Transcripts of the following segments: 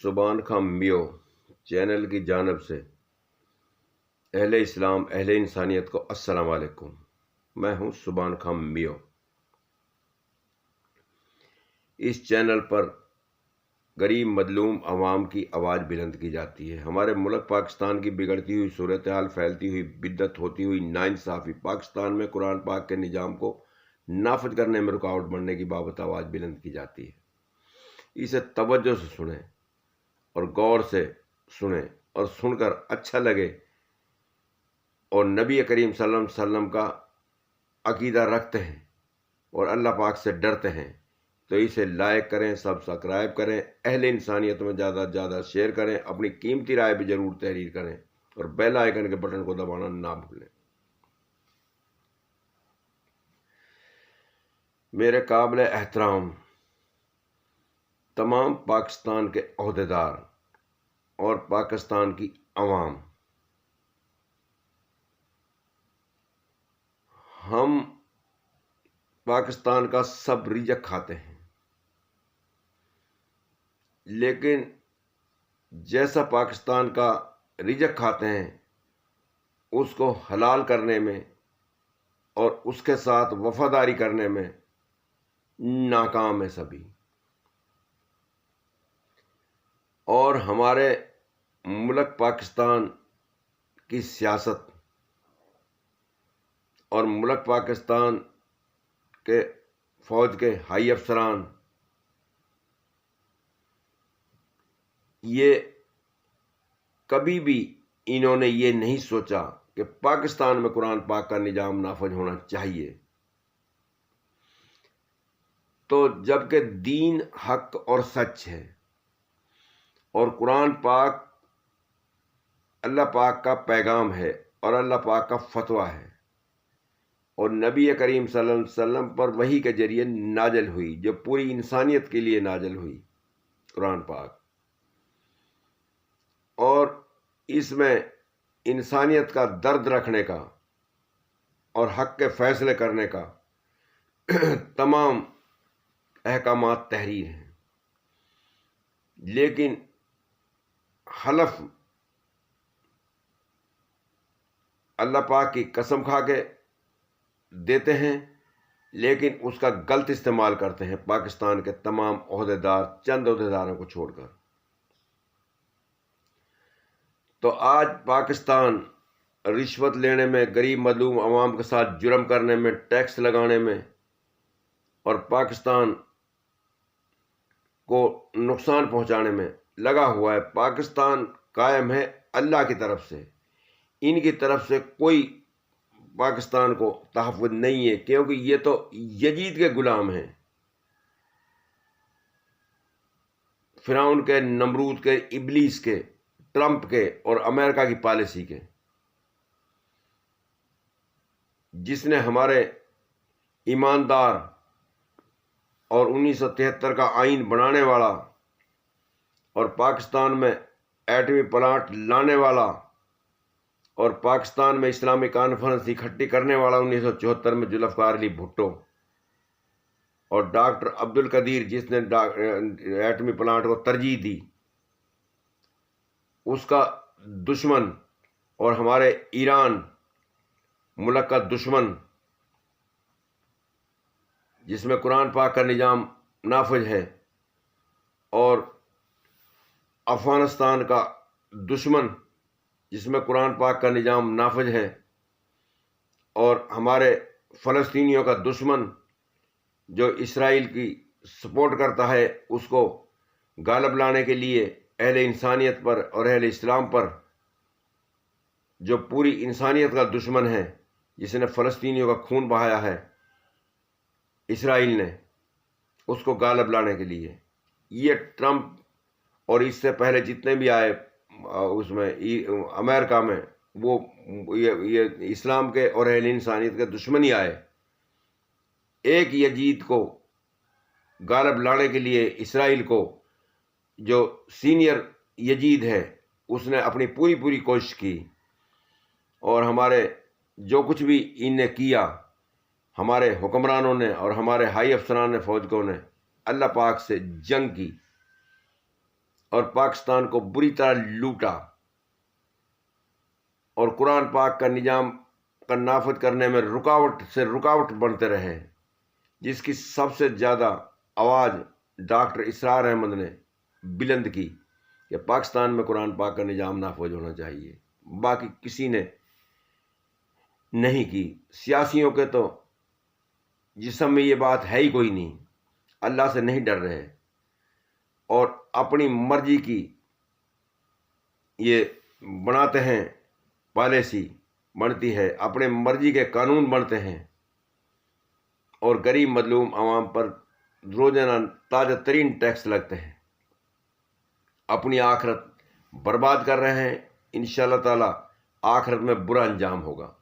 سبحان خان میو چینل کی جانب سے اہل اسلام اہل انسانیت کو السلام علیکم۔ میں ہوں سبحان خان میو۔ اس چینل پر غریب مظلوم عوام کی آواز بلند کی جاتی ہے۔ ہمارے ملک پاکستان کی بگڑتی ہوئی صورتحال، پھیلتی ہوئی بدعت، ہوتی ہوئی ناانصافی، پاکستان میں قرآن پاک کے نظام کو نافذ کرنے میں رکاوٹ بننے کی بابت آواز بلند کی جاتی ہے۔ اسے توجہ سے سنیں اور غور سے سنیں، اور سن کر اچھا لگے اور نبی کریم صلی اللہ علیہ وسلم کا عقیدہ رکھتے ہیں اور اللہ پاک سے ڈرتے ہیں تو اسے لائک کریں، سبسکرائب کریں، اہل انسانیت میں زیادہ سے زیادہ شیئر کریں، اپنی قیمتی رائے بھی ضرور تحریر کریں اور بیل آئیکن کے بٹن کو دبانا نہ بھولیں۔ میرے قابل احترام تمام پاکستان کے عہدیدار اور پاکستان کی عوام، ہم پاکستان کا سب رزق کھاتے ہیں، لیکن جیسا پاکستان کا رزق کھاتے ہیں اس کو حلال کرنے میں اور اس کے ساتھ وفاداری کرنے میں ناکام ہے سبھی۔ اور ہمارے ملک پاکستان کی سیاست اور ملک پاکستان کے فوج کے ہائی افسران یہ کبھی بھی انہوں نے یہ نہیں سوچا کہ پاکستان میں قرآن پاک کا نظام نافذ ہونا چاہیے، تو جبکہ دین حق اور سچ ہے اور قرآن پاک اللہ پاک کا پیغام ہے اور اللہ پاک کا فتویٰ ہے اور نبی کریم صلی اللہ علیہ وسلم پر وحی کے ذریعے نازل ہوئی، جو پوری انسانیت کے لیے نازل ہوئی قرآن پاک، اور اس میں انسانیت کا درد رکھنے کا اور حق کے فیصلے کرنے کا تمام احکامات تحریر ہیں، لیکن حلف اللہ پاک کی قسم کھا کے دیتے ہیں، لیکن اس کا غلط استعمال کرتے ہیں پاکستان کے تمام عہدیدار، چند عہدیداروں کو چھوڑ کر۔ تو آج پاکستان رشوت لینے میں، غریب مظلوم عوام کے ساتھ جرم کرنے میں، ٹیکس لگانے میں اور پاکستان کو نقصان پہنچانے میں لگا ہوا ہے۔ پاکستان قائم ہے اللہ کی طرف سے، ان کی طرف سے کوئی پاکستان کو تحفظ نہیں ہے، کیونکہ یہ تو یزید کے غلام ہیں، فرعون کے، نمرود کے، ابلیس کے، ٹرمپ کے اور امریکہ کی پالیسی کے، جس نے ہمارے ایماندار اور 1973 کا آئین بنانے والا اور پاکستان میں ایٹمی پلانٹ لانے والا اور پاکستان میں اسلامی کانفرنس اکٹھی کرنے والا 1974 میں ذوالفقار علی بھٹو، اور ڈاکٹر عبد القدیر جس نے ایٹمی پلانٹ کو ترجیح دی، اس کا دشمن، اور ہمارے ایران ملک کا دشمن جس میں قرآن پاک کا نظام نافذ ہے، اور افغانستان کا دشمن جس میں قرآن پاک کا نظام نافذ ہے، اور ہمارے فلسطینیوں کا دشمن جو اسرائیل کی سپورٹ کرتا ہے، اس کو غالب لانے کے لیے اہل انسانیت پر اور اہل اسلام پر، جو پوری انسانیت کا دشمن ہے، جس نے فلسطینیوں کا خون بہایا ہے اسرائیل نے، اس کو غالب لانے کے لیے یہ ٹرمپ اور اس سے پہلے جتنے بھی آئے اس میں امریکہ میں، وہ یہ اسلام کے اور اہل انسانیت کے دشمن ہی آئے۔ ایک یزید کو غالب لانے کے لیے اسرائیل کو، جو سینئر یزید ہے، اس نے اپنی پوری کوشش کی، اور ہمارے جو کچھ بھی ان نے کیا، ہمارے حکمرانوں نے اور ہمارے ہائی افسران نے، فوج کو نے اللہ پاک سے جنگ کی اور پاکستان کو بری طرح لوٹا اور قرآن پاک کا نظام کا نافذ کرنے میں رکاوٹ سے رکاوٹ بنتے رہے، جس کی سب سے زیادہ آواز ڈاکٹر اسرار احمد نے بلند کی کہ پاکستان میں قرآن پاک کا نظام نافذ ہونا چاہیے، باقی کسی نے نہیں کی۔ سیاسیوں کے تو جسم میں یہ بات ہے ہی کوئی نہیں، اللہ سے نہیں ڈر رہے اور اپنی مرضی کی یہ بناتے ہیں، پالیسی بنتی ہے، اپنے مرضی کے قانون بنتے ہیں اور غریب مظلوم عوام پر روزانہ تازہ ترین ٹیکس لگتے ہیں، اپنی آخرت برباد کر رہے ہیں۔ انشاءاللہ تعالی آخرت میں برا انجام ہوگا۔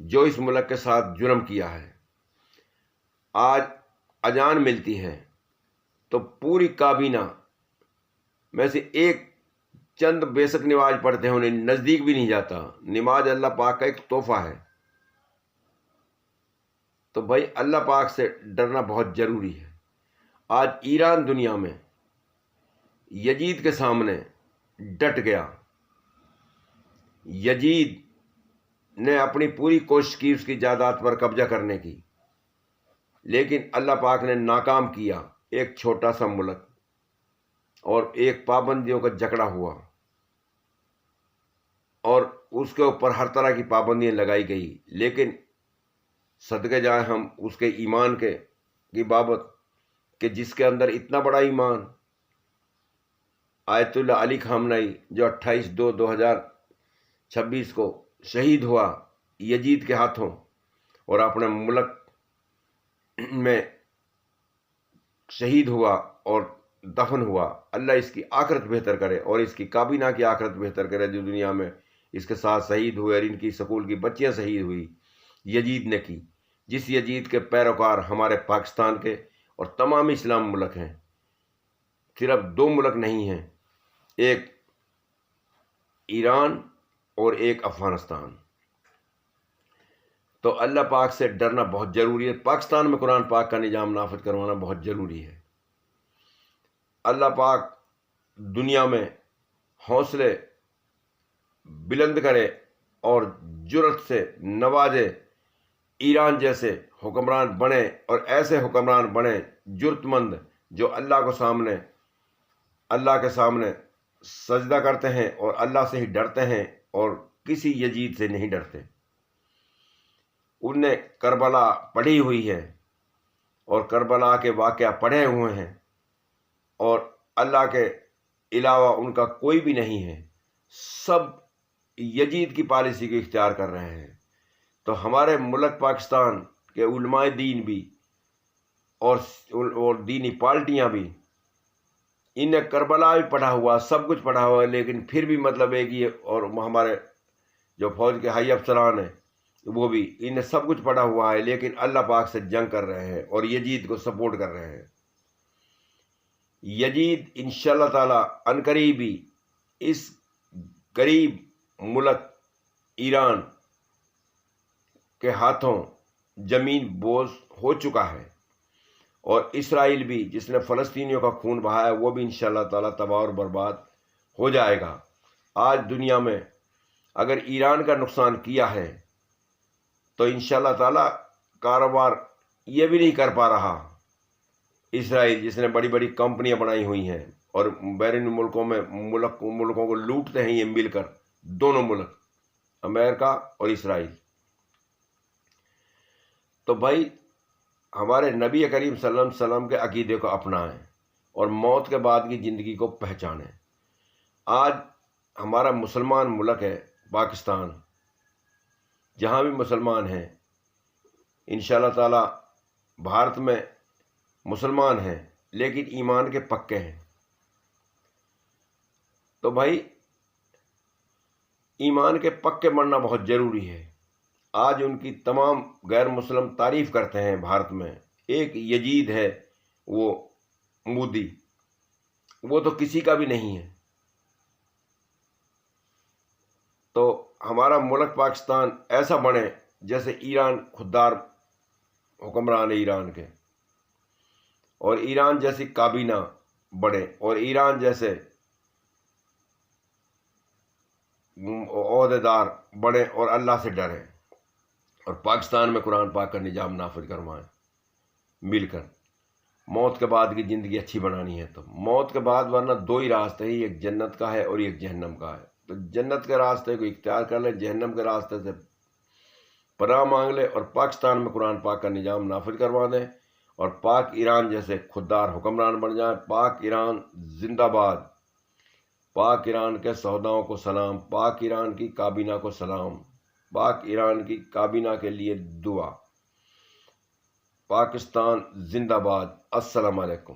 جو اس ملک کے ساتھ جرم کیا ہے، آج اذان ملتی ہے تو پوری کابینہ میں سے ایک چند بیسک نماز پڑھتے ہیں، انہیں نزدیک بھی نہیں جاتا۔ نماز اللہ پاک کا ایک تحفہ ہے، تو بھائی اللہ پاک سے ڈرنا بہت ضروری ہے۔ آج ایران دنیا میں یزید کے سامنے ڈٹ گیا، یزید نے اپنی پوری کوشش کی اس کی جائیداد پر قبضہ کرنے کی، لیکن اللہ پاک نے ناکام کیا۔ ایک چھوٹا سا ملک اور ایک پابندیوں کا جکڑا ہوا اور اس کے اوپر ہر طرح کی پابندیاں لگائی گئی، لیکن صدقے جائیں ہم اس کے ایمان کی بابت کہ جس کے اندر اتنا بڑا ایمان، آیت اللہ علی خامنئی جو 28/2/2026 کو شہید ہوا یزید کے ہاتھوں اور اپنے ملک میں شہید ہوا اور دفن ہوا۔ اللہ اس کی آخرت بہتر کرے اور اس کی کابینہ کی آخرت بہتر کرے جو دنیا میں اس کے ساتھ شہید ہوئے اور ان کی سکول کی بچیاں شہید ہوئی یزید نے کی، جس یزید کے پیروکار ہمارے پاکستان کے اور تمام اسلام ملک ہیں، صرف 2 ملک نہیں ہیں، ایک ایران اور ایک افغانستان۔ تو اللہ پاک سے ڈرنا بہت ضروری ہے، پاکستان میں قرآن پاک کا نظام نافذ کروانا بہت ضروری ہے۔ اللہ پاک دنیا میں حوصلے بلند کرے اور جرأت سے نوازے، ایران جیسے حکمران بنے اور ایسے حکمران بنے جرأت مند جو اللہ کے سامنے سجدہ کرتے ہیں اور اللہ سے ہی ڈرتے ہیں اور کسی یزید سے نہیں ڈرتے۔ ان نے کربلا پڑھی ہوئی ہے اور کربلا کے واقعہ پڑھے ہوئے ہیں اور اللہ کے علاوہ ان کا کوئی بھی نہیں ہے، سب یزید کی پالیسی کو اختیار کر رہے ہیں۔ تو ہمارے ملک پاکستان کے علماء دین بھی اور دینی پارٹیاں بھی، انہیں کربلا بھی پڑھا ہوا، سب کچھ پڑھا ہوا ہے، لیکن پھر بھی مطلب ایک یہ، اور ہمارے جو فوج کے ہائی افسران ہیں وہ بھی، انہیں سب کچھ پڑھا ہوا ہے، لیکن اللہ پاک سے جنگ کر رہے ہیں اور یزید کو سپورٹ کر رہے ہیں۔ یزید انشاءاللہ تعالی عنقریب ہی اس غریب ملک ایران کے ہاتھوں زمین بوس ہو چکا ہے، اور اسرائیل بھی جس نے فلسطینیوں کا خون بہایا وہ بھی انشاءاللہ تعالی تباہ اور برباد ہو جائے گا۔ آج دنیا میں اگر ایران کا نقصان کیا ہے تو انشاءاللہ تعالی کاروبار یہ بھی نہیں کر پا رہا اسرائیل، جس نے بڑی بڑی کمپنیاں بنائی ہوئی ہیں اور بیرون ملکوں کو لوٹتے ہیں یہ مل کر، دونوں ملک امریکہ اور اسرائیل۔ تو بھائی ہمارے نبی کریم صلی اللہ علیہ وسلم کے عقیدے کو اپنائیں اور موت کے بعد کی زندگی کو پہچانیں۔ آج ہمارا مسلمان ملک ہے پاکستان، جہاں بھی مسلمان ہیں انشاءاللہ تعالی بھارت میں مسلمان ہیں لیکن ایمان کے پکے ہیں۔ تو بھائی ایمان کے پکے بننا بہت ضروری ہے۔ آج ان کی تمام غیر مسلم تعریف کرتے ہیں بھارت میں۔ ایک یزید ہے وہ مودی، وہ تو کسی کا بھی نہیں ہے۔ تو ہمارا ملک پاکستان ایسا بنے جیسے ایران خوددار حکمران ایران کے، اور ایران جیسی کابینہ بڑھیں اور ایران جیسے عہدیدار بڑھیں اور اللہ سے ڈریں اور پاکستان میں قرآن پاک کا نظام نافذ کروائیں مل کر۔ موت کے بعد کی زندگی اچھی بنانی ہے تو موت کے بعد ورنہ دو ہی راستے ہیں، ایک جنت کا ہے اور ایک جہنم کا ہے۔ تو جنت کے راستے کو اختیار کر لیں، جہنم کے راستے سے پناہ مانگ لیں اور پاکستان میں قرآن پاک کا نظام نافذ کروا دیں اور پاک ایران جیسے خوددار حکمران بن جائیں۔ پاک ایران زندہ باد، پاک ایران کے سوداؤں کو سلام، پاک ایران کی کابینہ کو سلام، پاک ایران کی کابینہ کے لیے دعا۔ پاکستان زندہ باد۔ السلام علیکم۔